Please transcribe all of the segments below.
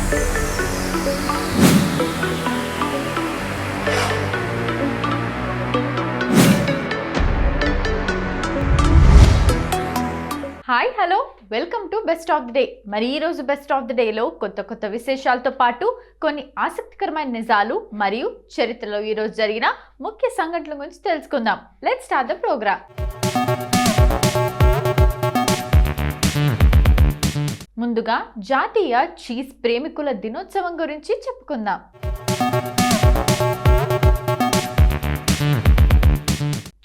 Hi hello welcome to best of the day. మరి ఈరోజు best of the డేలో కొత్త విశేషాలతో పాటు కొన్ని ఆసక్తికరమైన నిజాలు మరియు చరిత్రలో ఈరోజు జరిగిన ముఖ్య సంఘటనల గురించి తెలుసుకుందాం. Let's start the programme. ముందుగా జాతీయ చీజ్ ప్రేమికుల దినోత్సవం గురించి చెప్పుకుందాం.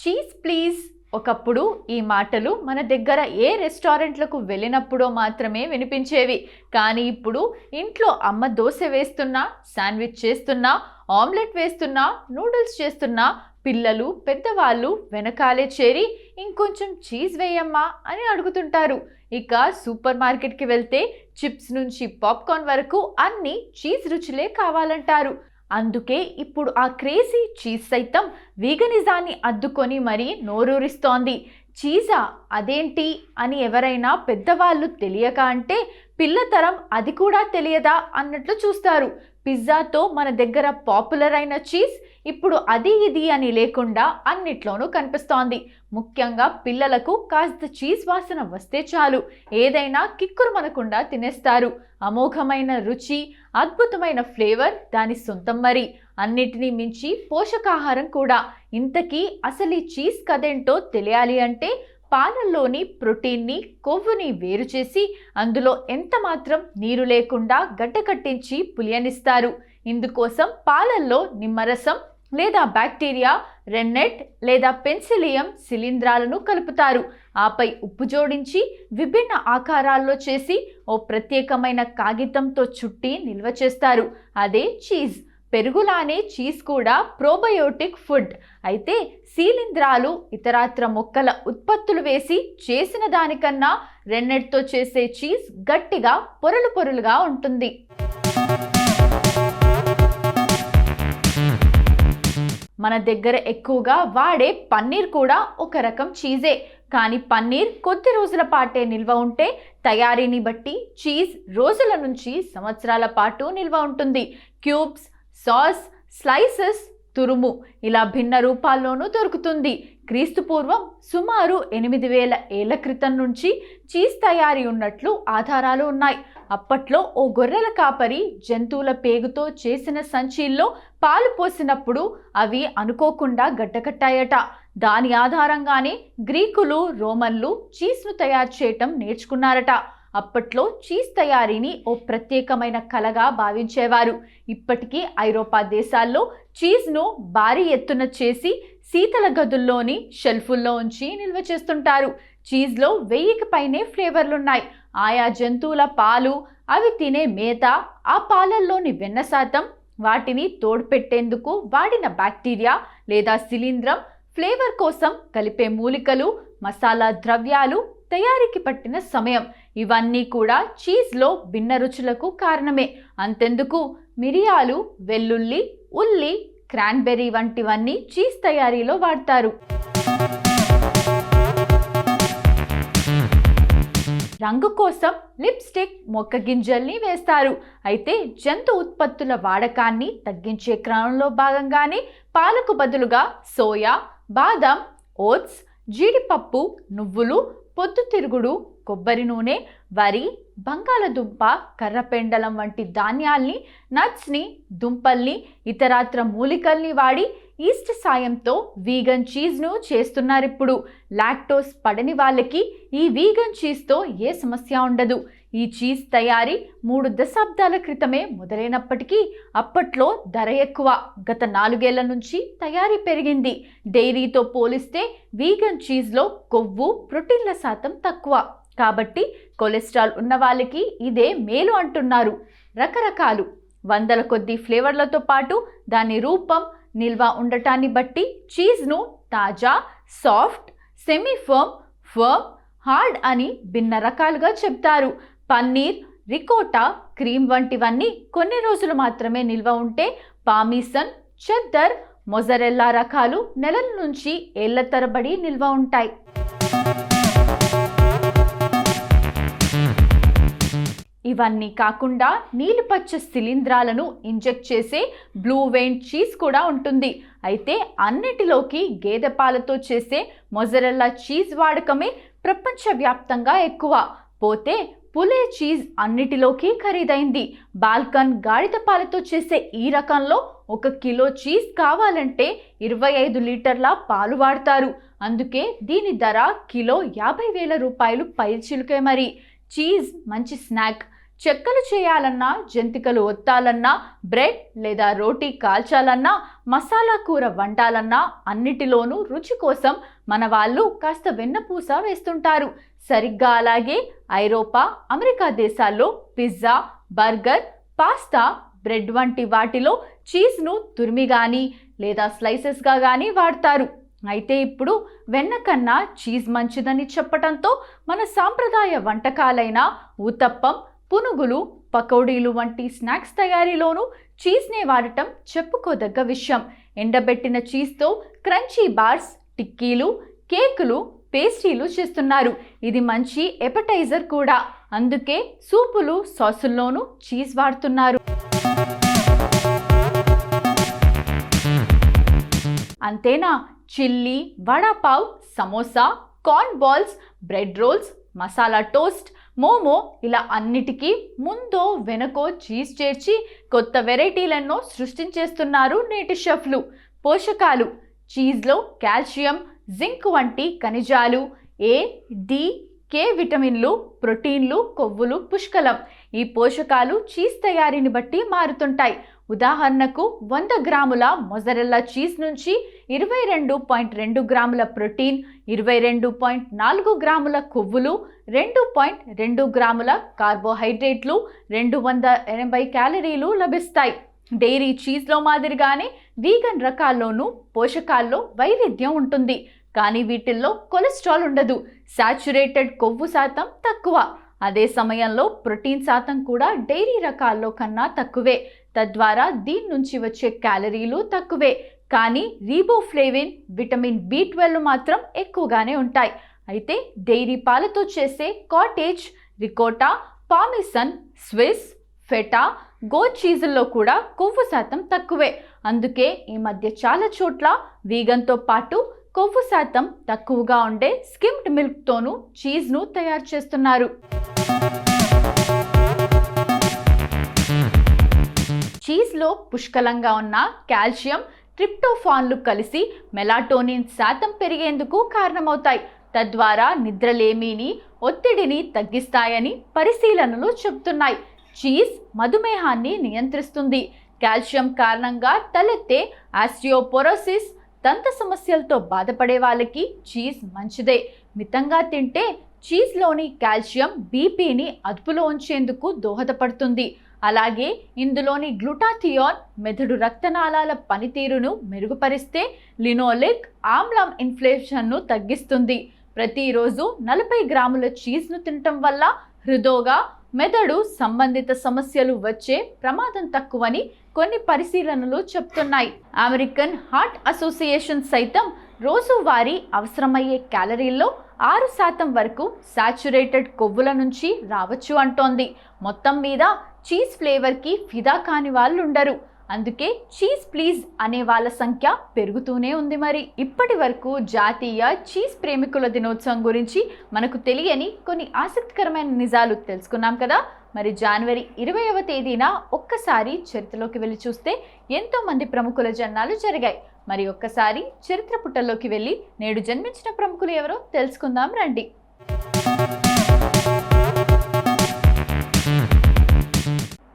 Cheese please. ఒకప్పుడు ఈ మాటలు మన దగ్గర ఏ రెస్టారెంట్లకు వెళ్ళినప్పుడో మాత్రమే వినిపించేవి. కానీ ఇప్పుడు ఇంట్లో అమ్మ దోశ వేస్తున్నా, శాండ్విచ్ చేస్తున్నా, ఆమ్లెట్ వేస్తున్నా, నూడిల్స్ చేస్తున్నా పిల్లలు పెద్దవాళ్ళు వెనకాలే చేరి ఇంకొంచెం చీజ్ వేయమ్మా అని అడుగుతుంటారు. ఇక సూపర్ మార్కెట్కి వెళ్తే చిప్స్ నుంచి పాప్కార్న్ వరకు అన్నీ చీజ్ రుచులే కావాలంటారు. అందుకే ఇప్పుడు ఆ క్రేజీ చీజ్ సైతం వీగనిజాన్ని అద్దుకొని మరీ నోరూరిస్తోంది. చీజా అదేంటి అని ఎవరైనా పెద్దవాళ్ళు తెలియక అంటే పిల్లతరం అది కూడా తెలియదా అన్నట్లు చూస్తారు. పిజ్జాతో మన దగ్గర పాపులర్ అయిన చీజ్ ఇప్పుడు అది ఇది అని లేకుండా అన్నిట్లోనూ కనిపిస్తోంది. ముఖ్యంగా పిల్లలకు కాస్త చీజ్ వాసన వస్తే చాలు ఏదైనా కిక్కురు మనకుండా తినేస్తారు. అమోఘమైన రుచి, అద్భుతమైన ఫ్లేవర్ దాని సొంతం. మరి అన్నిటినీ మించి పోషకాహారం కూడా. ఇంతకీ అసలు ఈ చీజ్ కథేంటో తెలియాలి అంటే పాలల్లోని ప్రోటీన్ని, కొవ్వుని వేరు చేసి అందులో ఎంత మాత్రం నీరు లేకుండా గడ్డకట్టించి పులియనిస్తారు. ఇందుకోసం పాలల్లో నిమ్మరసం లేదా బ్యాక్టీరియా, రెన్నెట్ లేదా పెన్సిలియం శిలీంధ్రాలను కలుపుతారు. ఆపై ఉప్పు జోడించి విభిన్న ఆకారాల్లో చేసి ఓ ప్రత్యేకమైన కాగితంతో చుట్టి నిల్వ చేస్తారు. అదే చీజ్. పెరుగులానే చీజ్ కూడా ప్రోబయోటిక్ ఫుడ్. అయితే శిలీంధ్రాలు, ఇతరాత్ర మొక్కల ఉత్పత్తులు వేసి చేసిన దానికన్నా రెన్నెట్తో చేసే చీజ్ గట్టిగా పొరలుగా ఉంటుంది. మన దగ్గర ఎక్కువగా వాడే పన్నీర్ కూడా ఒక రకం చీజే. కానీ పన్నీర్ కొద్ది రోజుల పాటే నిల్వ ఉంటే తయారీని బట్టి చీజ్ రోజుల నుంచి సంవత్సరాల పాటు నిల్వ ఉంటుంది. క్యూబ్స్, సాస్, స్లైసెస్, తురుము ఇలా భిన్న రూపాల్లోనూ దొరుకుతుంది. క్రీస్తుపూర్వం సుమారు 8000 ఏళ్ల క్రితం నుంచి చీజ్ తయారీ ఉన్నట్లు ఆధారాలు ఉన్నాయి. అప్పట్లో ఓ గొర్రెల కాపరి జంతువుల పేగుతో చేసిన సంచీల్లో పాలు పోసినప్పుడు అవి అనుకోకుండా గడ్డకట్టాయట. దాని ఆధారంగానే గ్రీకులు, రోమన్లు చీజ్ను తయారు చేయటం నేర్చుకున్నారట. అప్పట్లో చీజ్ తయారీని ఓ ప్రత్యేకమైన కళగా భావించేవారు. ఇప్పటికీ ఐరోపా దేశాల్లో చీజ్ను భారీ ఎత్తున చేసి శీతల గదుల్లోని షెల్ఫుల్లో ఉంచి నిల్వ చేస్తుంటారు. చీజ్లో 1000కి పైనే ఫ్లేవర్లున్నాయి. ఆయా జంతువుల పాలు, అవి తినే మేత, ఆ పాలల్లోని వెన్న శాతం, వాటిని తోడ్పెట్టేందుకు వాడిన బ్యాక్టీరియా లేదా శిలీంధ్రం, ఫ్లేవర్ కోసం కలిపే మూలికలు, మసాలా ద్రవ్యాలు, తయారీకి పట్టిన సమయం ఇవన్నీ కూడా చీజ్లో భిన్న రుచులకు కారణమే. అంతెందుకు మిరియాలు, వెల్లుల్లి, ఉల్లి, క్రాన్బెర్రీ వంటివన్నీ చీజ్ తయారీలో వాడతారు. రంగు కోసం లిప్స్టిక్, మొక్క గింజల్ని వేస్తారు. అయితే జంతు ఉత్పత్తుల వాడకాన్ని తగ్గించే క్రమంలో భాగంగానే పాలకు బదులుగా సోయా, బాదం, ఓట్స్, జీడిపప్పు, నువ్వులు, పొద్దుతిరుగుడు, కొబ్బరి నూనె, వరి, బంగాళదుంప, కర్రపెండలం వంటి ధాన్యాల్ని, నట్స్ని, దుంపల్ని, ఇతరాత్ర మూలికల్ని వాడి ఈస్ట్ సాయంతో వీగన్ చీజ్ను చేస్తున్నారిప్పుడు. లాక్టోస్ పడని వాళ్ళకి ఈ వీగన్ చీజ్తో ఏ సమస్య ఉండదు. ఈ చీజ్ తయారీ 3 దశాబ్దాల క్రితమే మొదలైనప్పటికీ అప్పట్లో ధర ఎక్కువ. గత 4 ఏళ్ల నుంచి తయారీ పెరిగింది. డైరీతో పోలిస్తే వీగన్ చీజ్లో కొవ్వు, ప్రోటీన్ల శాతం తక్కువ. కాబట్టి కొలెస్ట్రాల్ ఉన్న వాళ్ళకి ఇదే మేలు అంటున్నారు. రకరకాలు 100ల కొద్ది ఫ్లేవర్లతో పాటు దాని రూపం, నిల్వ ఉండటాన్ని బట్టి చీజ్ను తాజా, soft, semi firm, firm, hard అని భిన్న రకాలుగా చెప్తారు. పన్నీర్, రికోటా, క్రీమ్ వంటివన్నీ కొన్ని రోజులు మాత్రమే నిల్వ ఉంటే పామీసన్, చెద్దర్, మొజరెల్లా రకాలు నెలల నుంచి ఏళ్ల తరబడి నిల్వ ఉంటాయి. ఇవన్నీ కాకుండా నీలిపచ్చ శిలీంధ్రాలను ఇంజెక్ట్ చేసే బ్లూ వెయిన్ చీజ్ కూడా ఉంటుంది. అయితే అన్నిటిలోకి గేదె పాలతో చేసే మొజరెల్లా చీజ్ వాడకమే ప్రపంచవ్యాప్తంగా ఎక్కువ. పోతే పులే చీజ్ అన్నిటిలోకి ఖరీదైంది. బాల్కన్ గాడిద పాలతో చేసే ఈ రకంలో 1 కిలో చీజ్ కావాలంటే 25 లీటర్ల పాలు వాడతారు. అందుకే దీని ధర కిలో 50,000 రూపాయలు పైచిలుకే. మరి చీజ్ మంచి స్నాక్. చెక్కలు చేయాలన్నా, జంతికలు ఒత్తాలన్నా, బ్రెడ్ లేదా రోటీ కాల్చాలన్నా, మసాలా కూర వండాలన్నా అన్నిటిలోనూ రుచి కోసం మన వాళ్ళు కాస్త వెన్నపూస వేస్తుంటారు. సరిగ్గా అలాగే ఐరోపా, అమెరికా దేశాల్లో పిజ్జా, బర్గర్, పాస్తా, బ్రెడ్ వంటి వాటిలో చీజ్ను తురిమి కానీ లేదా స్లైసెస్గా కానీ వాడతారు. అయితే ఇప్పుడు వెన్న కన్నా చీజ్ మంచిదని చెప్పటంతో మన సాంప్రదాయ వంటకాలైన ఊతప్పం, పునుగులు, పకోడీలు వంటి స్నాక్స్ తయారీలోనూ చీజ్నే వాడటం చెప్పుకోదగ్గ విషయం. ఎండబెట్టిన చీజ్తో క్రంచీ బార్స్, టిక్కీలు, కేకులు, పేస్ట్రీలు చేస్తున్నారు. ఇది మంచి ఎపటైజర్ కూడా. అందుకే సూపులు, సాసుల్లోనూ చీజ్ వాడుతున్నారు. అంతేనా, chilli, vada pav, samosa, corn balls, bread rolls, masala toast, momo ఇలా అన్నిటికీ ముందో వెనకో చీజ్ చేర్చి కొత్త వెరైటీలెన్నో సృష్టించేస్తున్నారు నేటి షెఫ్లు. పోషకాలు: చీజ్లో కాల్షియం, జింక్ వంటి ఖనిజాలు, ఏ, డి, కే విటమిన్లు, ప్రోటీన్లు, కొవ్వులు పుష్కలం. ఈ పోషకాలు చీజ్ తయారీని బట్టి మారుతుంటాయి. ఉదాహరణకు 100 గ్రాముల మొజరెల్లా చీజ్ నుంచి 22.2 గ్రాముల ప్రోటీన్, 22.4 గ్రాముల కొవ్వులు, 2.2 గ్రాముల కార్బోహైడ్రేట్లు, 280 క్యాలరీలు లభిస్తాయి. డైరీ చీజ్లో మాదిరిగానే వీగన్ రకాల్లోనూ పోషకాల్లో వైవిధ్యం ఉంటుంది. కానీ వీటిల్లో కొలెస్ట్రాల్ ఉండదు. సాచురేటెడ్ కొవ్వు శాతం తక్కువ. అదే సమయంలో ప్రోటీన్ శాతం కూడా డైరీ రకాల్లో కన్నా తక్కువే. తద్వారా దీని నుంచి వచ్చే క్యాలరీలు తక్కువే. కానీ రీబోఫ్లేవిన్, విటమిన్ B12 మాత్రం ఎక్కువగానే ఉంటాయి. అయితే డైరీ పాలతో చేసే cottage, ricotta, parmesan, Swiss, feta, goat చీజుల్లో కూడా కొవ్వు శాతం తక్కువే. అందుకే ఈ మధ్య చాలా చోట్ల వీగన్తో పాటు కొవ్వు శాతం తక్కువగా ఉండే స్కిమ్డ్ మిల్క్తోనూ చీజ్ను తయారు చేస్తున్నారు. చీజ్లో పుష్కలంగా ఉన్న కాల్షియం, ట్రిప్టోఫాన్లు కలిసి మెలాటోనిన్ శాతం పెరిగేందుకు కారణమవుతాయి. తద్వారా నిద్రలేమిని, ఒత్తిడిని తగ్గిస్తాయని పరిశీలనలు చెబుతున్నాయి. చీజ్ మధుమేహాన్ని నియంత్రిస్తుంది. కాల్షియం కారణంగా తలెత్తే ఆస్టియోపోరోసిస్, దంత సమస్యలతో బాధపడే వాళ్ళకి చీజ్ మంచిదే. మితంగా తింటే చీజ్లోని కాల్షియం బీపీని అదుపులో ఉంచేందుకు దోహదపడుతుంది. అలాగే ఇందులోని గ్లూటాథియోన్ మెదడు రక్తనాళాల పనితీరును మెరుగుపరిస్తే లినోలిక్ ఆమ్లం ఇన్ఫ్లేషన్ను తగ్గిస్తుంది. ప్రతిరోజు 40 గ్రాముల చీజ్ను తినటం వల్ల హృదోగ, మెదడు సంబంధిత సమస్యలు వచ్చే ప్రమాదం తక్కువని కొన్ని పరిశీలనలు చెప్తున్నాయి. అమెరికన్ హార్ట్ అసోసియేషన్ సైతం రోజువారీ అవసరమయ్యే క్యాలరీల్లో 6% వరకు సాచురేటెడ్ కొవ్వుల నుంచి రావచ్చు అంటోంది. మొత్తం మీద చీజ్ ఫ్లేవర్కి ఫిదా కాని వాళ్ళు ఉండరు. అందుకే చీజ్ ప్లీజ్ అనే వాళ్ళ సంఖ్య పెరుగుతూనే ఉంది. మరి ఇప్పటి వరకు జాతీయ చీజ్ ప్రేమికుల దినోత్సవం గురించి మనకు తెలియని కొన్ని ఆసక్తికరమైన నిజాలు తెలుసుకున్నాం కదా. మరి జనవరి 20వ తేదీన ఒక్కసారి చరిత్రలోకి వెళ్ళి చూస్తే ఎంతోమంది ప్రముఖుల జన్మాలు జరిగాయి. మరి ఒక్కసారి చరిత్ర పుటల్లోకి వెళ్ళి నేడు జన్మించిన ప్రముఖులు ఎవరో తెలుసుకుందాం రండి.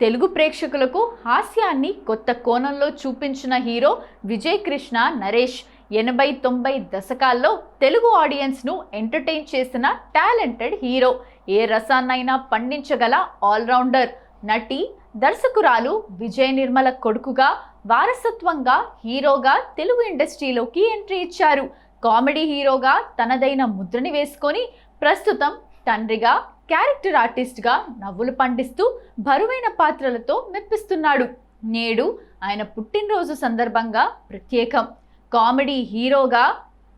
తెలుగు ప్రేక్షకులకు హాస్యాన్ని కొత్త కోణంలో చూపించిన హీరో విజయ్ కృష్ణ నరేష్. 80-90 దశకాల్లో తెలుగు ఆడియన్స్ను ఎంటర్టైన్ చేసిన టాలెంటెడ్ హీరో. ఏ రసాన్నైనా పండించగల ఆల్రౌండర్. నటి, దర్శకురాలు విజయ నిర్మల కొడుకుగా వారసత్వంగా హీరోగా తెలుగు ఇండస్ట్రీలోకి ఎంట్రీ ఇచ్చారు. కామెడీ హీరోగా తనదైన ముద్రని వేసుకొని ప్రస్తుతం తండ్రిగా, క్యారెక్టర్ ఆర్టిస్ట్గా నవ్వులు పండిస్తూ బరువైన పాత్రలతో మెప్పిస్తున్నాడు. నేడు ఆయన పుట్టినరోజు సందర్భంగా ప్రత్యేకం. కామెడీ హీరోగా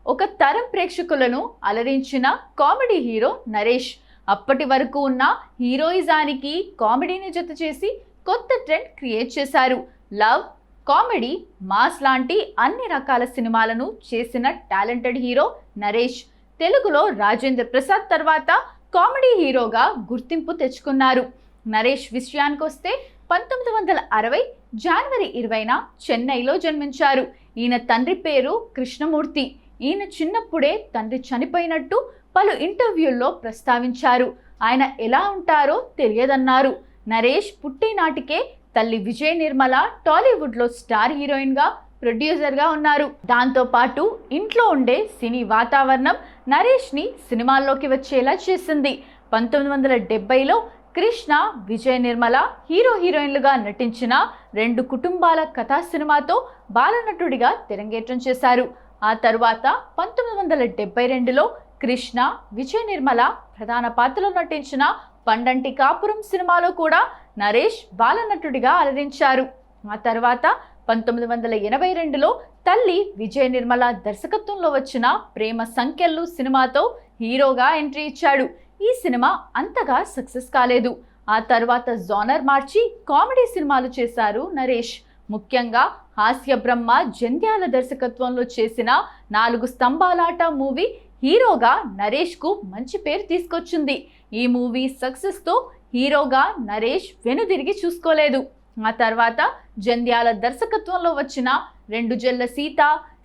ఒక తరం ప్రేక్షకులను అలరించిన కామెడీ హీరో నరేష్. అప్పటి వరకు ఉన్న హీరోయిజానికి కామెడీని జత చేసి కొత్త ట్రెండ్ క్రియేట్ చేశారు. లవ్, కామెడీ, మాస్ లాంటి అన్ని రకాల సినిమాలను చేసిన టాలెంటెడ్ హీరో నరేష్. తెలుగులో రాజేంద్ర ప్రసాద్ తర్వాత కామెడీ హీరోగా గుర్తింపు తెచ్చుకున్నారు. నరేష్ విషయానికొస్తే 1960 జనవరి 20న చెన్నైలో జన్మించారు. ఈయన తండ్రి పేరు కృష్ణమూర్తి. ఈయన చిన్నప్పుడే తండ్రి చనిపోయినట్టు పలు ఇంటర్వ్యూల్లో ప్రస్తావించారు. ఆయన ఎలా ఉంటారో తెలియదన్నారు. నరేష్ పుట్టినాటికే తల్లి విజయ నిర్మల టాలీవుడ్లో స్టార్ హీరోయిన్గా, ప్రొడ్యూసర్గా ఉన్నారు. దాంతోపాటు ఇంట్లో ఉండే సినీ వాతావరణం నరేష్ని సినిమాల్లోకి వచ్చేలా చేసింది. 1970లో కృష్ణ, విజయ నిర్మల హీరోయిన్లుగా నటించిన 2 కుటుంబాల కథా సినిమాతో బాలనటుడిగా తెరంగేట్రం చేశారు. ఆ తరువాత 1972లో కృష్ణ, విజయ నిర్మల ప్రధాన పాత్రలో నటించిన పండంటి కాపురం సినిమాలో కూడా నరేష్ బాలనటుడిగా అలరించారు. ఆ తర్వాత 1982లో తల్లి విజయ నిర్మల దర్శకత్వంలో వచ్చిన ప్రేమ సంఖ్యలు సినిమాతో హీరోగా ఎంట్రీ ఇచ్చాడు. ఈ సినిమా అంతగా సక్సెస్ కాలేదు. ఆ తర్వాత జోనర్ మార్చి కామెడీ సినిమాలు చేశారు నరేష్. ముఖ్యంగా హాస్య బ్రహ్మ జంధ్యాల దర్శకత్వంలో చేసిన 4 స్తంభాలాట మూవీ హీరోగా నరేష్కు మంచి పేరు తీసుకొచ్చింది. ఈ మూవీ సక్సెస్తో హీరోగా నరేష్ వెనుదిరిగి చూసుకోలేదు. ఆ తర్వాత జంధ్యాల దర్శకత్వంలో వచ్చిన 2 జెల్ల సీత,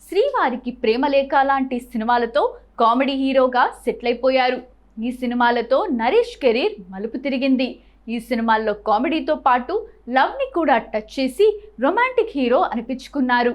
శ్రీవారికి ప్రేమలేఖ లాంటి సినిమాలతో కామెడీ హీరోగా సెటిల్ అయిపోయారు. ఈ సినిమాలతో నరేష్ కెరీర్ మలుపు తిరిగింది. ఈ సినిమాల్లో కామెడీతో పాటు లవ్ని కూడా టచ్ చేసి రొమాంటిక్ హీరో అనిపించుకున్నారు.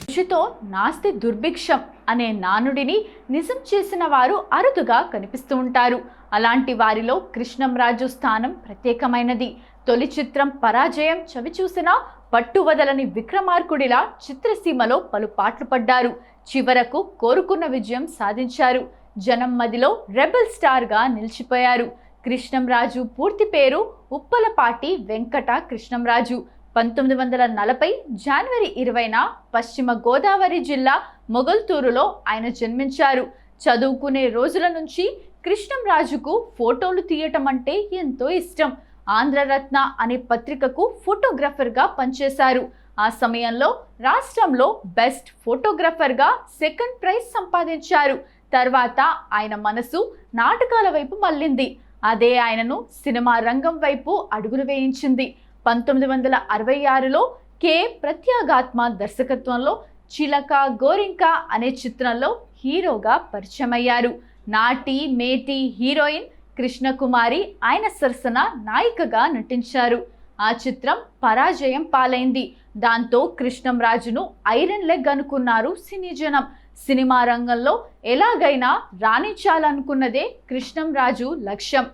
కృషితో నాస్తి దుర్భిక్షం అనే నానుడిని నిజం చేసిన వారు అరుదుగా కనిపిస్తూ ఉంటారు. అలాంటి వారిలో కృష్ణంరాజు స్థానం ప్రత్యేకమైనది. తొలి చిత్రం పరాజయం చవిచూసిన పట్టువదలని విక్రమార్కుడిలా చిత్రసీమలో పలు పాటలు పడ్డారు. చివరకు కోరుకున్న విజయం సాధించారు. జనం మదిలో రెబల్ స్టార్గా నిలిచిపోయారు. కృష్ణంరాజు పూర్తి పేరు ఉప్పలపాటి వెంకట కృష్ణంరాజు. 1940 జనవరి 20న పశ్చిమ గోదావరి జిల్లా మొగల్తూరులో ఆయన జన్మించారు. చదువుకునే రోజుల నుంచి కృష్ణంరాజుకు ఫోటోలు తీయటం అంటే ఎంతో ఇష్టం. ఆంధ్రరత్న అనే పత్రికకు ఫోటోగ్రాఫర్గా పనిచేశారు. ఆ సమయంలో రాష్ట్రంలో బెస్ట్ ఫోటోగ్రాఫర్గా 2nd ప్రైజ్ సంపాదించారు. తర్వాత ఆయన మనసు నాటకాల వైపు మళ్ళింది. అదే ఆయనను సినిమా రంగం వైపు అడుగులు వేయించింది. 1966లో కె ప్రత్యాగాత్మ దర్శకత్వంలో చిలక గోరింక అనే చిత్రంలో హీరోగా పరిచయమయ్యారు. నాటి మేటి హీరోయిన్ కృష్ణకుమారి ఆయన సరసన నాయికగా నటించారు. ఆ చిత్రం పరాజయం పాలైంది. దాంతో కృష్ణంరాజును ఐరన్ లెగ్ అనుకున్నారు సినీ జనం. సినిమా రంగంలో ఎలాగైనా రాణించాలనుకున్నదే కృష్ణంరాజు లక్ష్యం.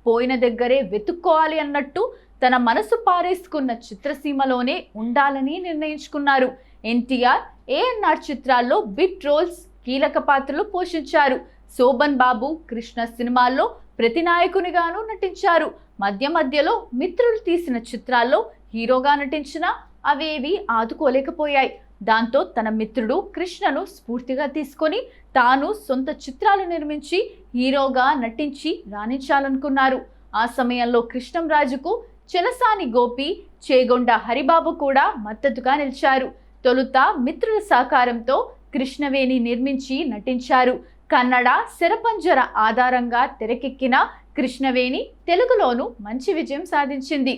పోయిన దగ్గరే వెతుక్కోవాలి అన్నట్టు తన మనసు పారేసుకున్న చిత్రసీమలోనే ఉండాలని నిర్ణయించుకున్నారు. ఎన్టీఆర్, ఏఎన్ఆర్ చిత్రాల్లో బిట్ రోల్స్, కీలక పాత్రలు పోషించారు. శోభన్ బాబు, కృష్ణ సినిమాల్లో ప్రతినాయకునిగాను నటించారు. మధ్యలో మిత్రులు తీసిన చిత్రాల్లో హీరోగా నటించినా అవేవి ఆదుకోలేకపోయాయి. దాంతో తన మిత్రుడు కృష్ణను స్ఫూర్తిగా తీసుకొని తాను సొంత చిత్రాలు నిర్మించి హీరోగా నటించి రాణించాలనుకున్నారు. ఆ సమయంలో కృష్ణంరాజుకు చెలసాని గోపి, చేగొండ హరిబాబు కూడా మద్దతుగా నిలిచారు. తొలుత మిత్రుల సహకారంతో కృష్ణవేణి నిర్మించి నటించారు. కన్నడ శరపంజర ఆధారంగా తెరకెక్కిన కృష్ణవేణి తెలుగులోనూ మంచి విజయం సాధించింది.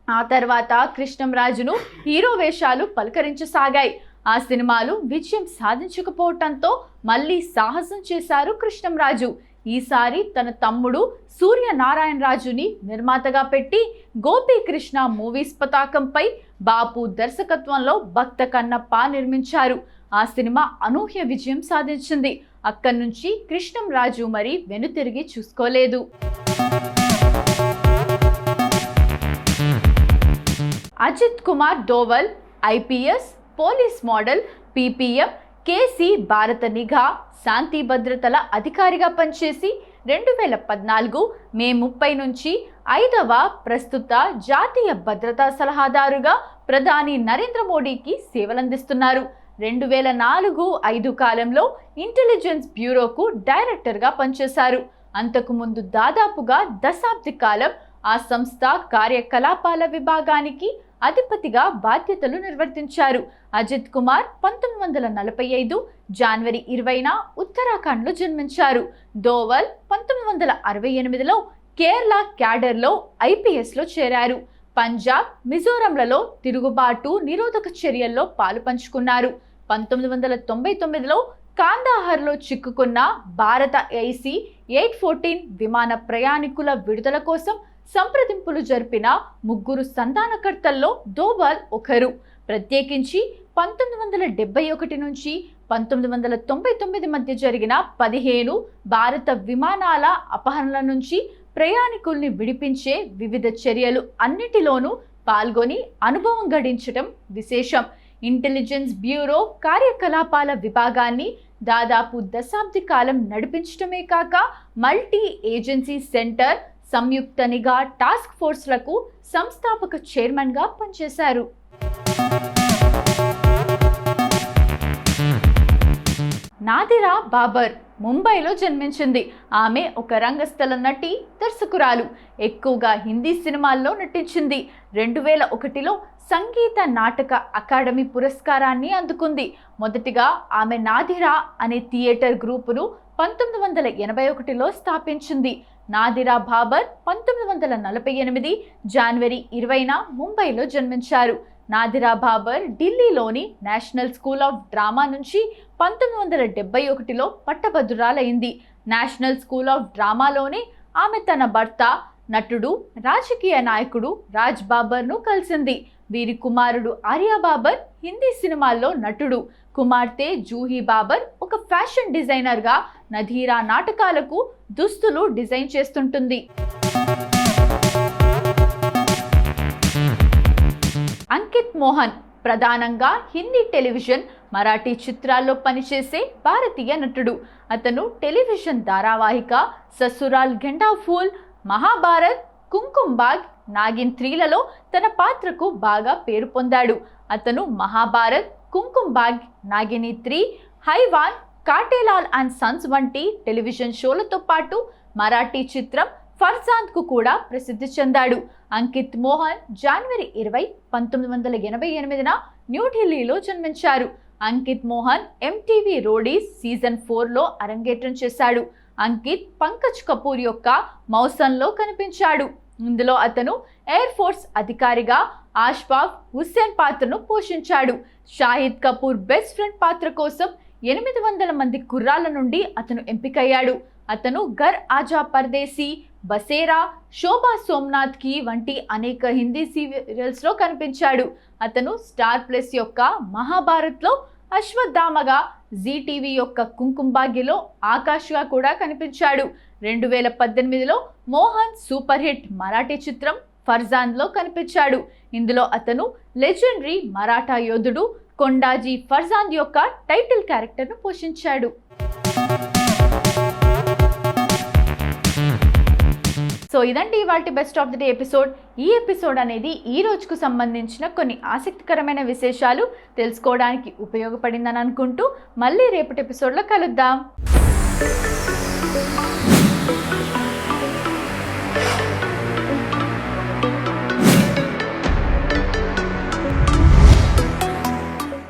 ఆ తర్వాత కృష్ణంరాజును హీరో వేషాలు పలకరించసాగాయి. ఆ సినిమాలు విజయం సాధించకపోవటంతో మళ్ళీ సాహసం చేశారు కృష్ణంరాజు. ఈసారి తన తమ్ముడు సూర్యనారాయణరాజుని నిర్మాతగా పెట్టి గోపీకృష్ణ మూవీస్ పతాకంపై బాపు దర్శకత్వంలో భక్త కన్నప్ప నిర్మించారు. ఆ సినిమా అనూహ్య విజయం సాధించింది. అక్కడి నుంచి కృష్ణంరాజు మరి వెనుతిరిగి చూసుకోలేదు. Ajit Kumar Doval IPS, police medal, PPM, KC భారత నిఘా, శాంతి భద్రతల అధికారిగా పనిచేసి 2014 మే 30 నుంచి 5వ ప్రస్తుత జాతీయ భద్రతా సలహాదారుగా ప్రధాని నరేంద్ర మోడీకి సేవలందిస్తున్నారు. 2004-05 కాలంలో ఇంటెలిజెన్స్ బ్యూరోకు డైరెక్టర్గా పనిచేశారు. అంతకుముందు దాదాపుగా దశాబ్ది కాలం ఆ సంస్థ కార్యకలాపాల విభాగానికి అధిపతిగా బాధ్యతలు నిర్వర్తించారు. అజిత్ కుమార్ 1945 జనవరి 20న ఉత్తరాఖండ్లో జన్మించారు. దోవల్ 1968లో కేరళ క్యాడర్లో ఐపీఎస్లో చేరారు. పంజాబ్, మిజోరంలలో తిరుగుబాటు నిరోధక చర్యల్లో పాలు పంచుకున్నారు. 1999లో కాందాహార్లో చిక్కుకున్న భారత AC-814 విమాన ప్రయాణికుల విడుదల కోసం సంప్రదింపులు జరిపిన 3 సంధానకర్తల్లో దోవల్ ఒకరు. ప్రత్యేకించి 1971 నుంచి 1999 మధ్య జరిగిన 15 భారత విమానాల అపహరణల నుంచి ప్రయాణికుల్ని విడిపించే వివిధ చర్యలు అన్నిటిలోనూ పాల్గొని అనుభవం గడించటం విశేషం. ఇంటెలిజెన్స్ బ్యూరో కార్యకలాపాల విభాగాన్ని దాదాపు దశాబ్ది కాలం నడిపించటమే కాక మల్టీ ఏజెన్సీ సెంటర్, సంయుక్త నిఘా టాస్క్ ఫోర్స్లకు సంస్థాపక చైర్మన్గా పనిచేశారు. నాదిరా బాబర్ ముంబైలో జన్మించింది. ఆమె ఒక రంగస్థల నటి, దర్శకురాలు. ఎక్కువగా హిందీ సినిమాల్లో నటించింది. 2001లో సంగీత నాటక అకాడమీ పురస్కారాన్ని అందుకుంది. మొదటిగా ఆమె నాదిరా అనే థియేటర్ గ్రూపును 1981లో స్థాపించింది. నాదిరా బాబర్ 1948 జనవరి 20న ముంబైలో జన్మించారు. నాదిరా బాబర్ ఢిల్లీలోని నేషనల్ స్కూల్ ఆఫ్ డ్రామా నుంచి 1971లో పట్టభద్రురాలైంది. నేషనల్ స్కూల్ ఆఫ్ డ్రామాలోనే ఆమె తన భర్త, నటుడు, రాజకీయ నాయకుడు రాజ్ బాబర్ను కలిసింది. వీరి కుమారుడు ఆర్య బాబర్ హిందీ సినిమాల్లో నటుడు. కుమార్తె జూహీ బాబర్ ఒక ఫ్యాషన్ డిజైనర్గా నధీరా నాటకాలకు దుస్తులు డిజైన్ చేస్తుంటుంది. అంకిత్ మోహన్ ప్రధానంగా హిందీ టెలివిజన్, మరాఠీ చిత్రాల్లో పనిచేసే భారతీయ నటుడు. అతను టెలివిజన్ ధారావాహిక ససురాల్ గెండా ఫూల్, మహాభారత్, కుంకుమ్ బాగ్, నాగిన్ 3లలో తన పాత్రకు బాగా పేరు పొందాడు. అతను మహాభారత్, కుంకుమ్ బాగ్, నాగిని 3, హైవాన్, కాటేలాల్ అండ్ సన్స్ వంటి టెలివిజన్ షోలతో పాటు మరాఠీ చిత్రం ఫర్జాంద్కు కూడా ప్రసిద్ధి చెందాడు. అంకిత్ మోహన్ జనవరి 20, 1988న న్యూఢిల్లీలో జన్మించారు. Ankit Mohan MTV Roadies season 4లో అరంగేట్రం చేశాడు. అంకిత్ పంకజ్ కపూర్ యొక్క మౌసంలో కనిపించాడు. ఇందులో అతను ఎయిర్ ఫోర్స్ అధికారిగా ఆష్ఫాక్ హుస్సేన్ పాత్రను పోషించాడు. షాహిద్ కపూర్ బెస్ట్ ఫ్రెండ్ పాత్ర కోసం 800 మంది కుర్రాళ్ళ నుండి అతను ఎంపికయ్యాడు. అతను ఘర్ ఆజా పర్దేశీ, బసేరా, శోభా సోమ్నాథ్ కి వంటి అనేక హిందీ సీరియల్స్లో కనిపించాడు. అతను స్టార్ ప్లస్ యొక్క మహాభారత్లో అశ్వత్థామగా, జీటీవీ యొక్క కుంకుమ్ భాగ్యలో ఆకాష్గా కూడా కనిపించాడు. 2018లో మోహన్ సూపర్ హిట్ మరాఠీ చిత్రం ఫర్జాంద్లో కనిపించాడు. ఇందులో అతను లెజెండరీ మరాఠా యోధుడు కొండాజీ ఫర్జాంద్ యొక్క టైటిల్ క్యారెక్టర్ను పోషించాడు. సో ఇదండి ఇవాల్టి best of the day episode. ఈ ఎపిసోడ్ అనేది ఈ రోజుకు సంబంధించిన కొన్ని ఆసక్తికరమైన విశేషాలు తెలుసుకోవడానికి ఉపయోగపడిందని అనుకుంటూ మళ్ళీ రేపటి ఎపిసోడ్లో కలుద్దాం.